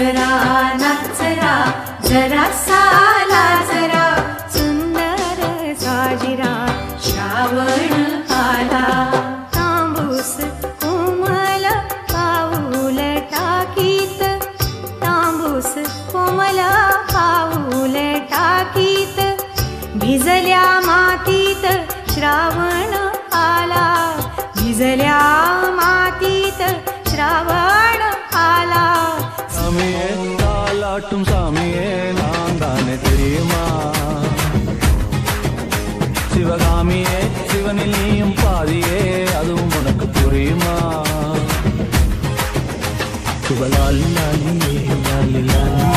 नाचरा नाचरा जरा साला जरा सुंदर साजिरा श्रावण आला तांबूस कोमल पाऊल टाकीत तांबूस कोमल पाऊल टाकीत भिजल्या मातीत श्रावण आला भिजल्या मातीत श्रावण आला சாமியே தாலாட்டும் சாமியே நான் தானே தெரியுமா சிவகாமியே சிவனில் நீயும் பாதியே அதுவும் உனக்கு புரியுமா சுபலாலி லாலி லாலி லாலி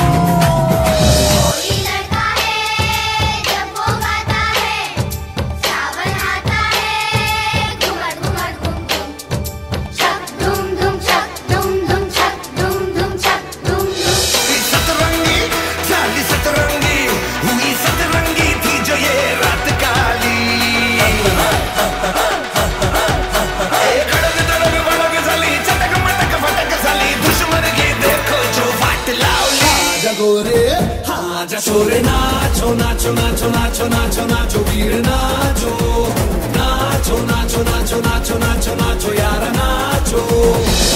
गोरे आजा छोरे नाचो नाचो नाचो नाचो नाचो नाचो वीर नाचो नाचो नाचो नाचो नाचो नाचो नाचो यार नाचो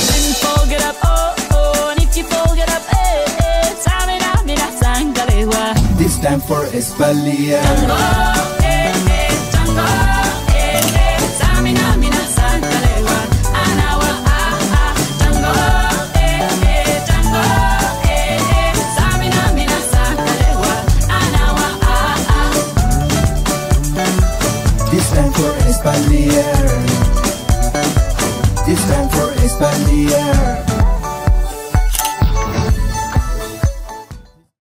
When you fold it up, oh oh, and if you fold it up, eh eh, samina mina sangalewa. This time for Espalier. Tango, eh eh, tango, eh eh, samina mina sangalewa. Anawa ah ah, tango, eh eh, tango, eh eh, samina mina sangalewa. Anawa ah ah. This time for Espalier. This time for Espalier.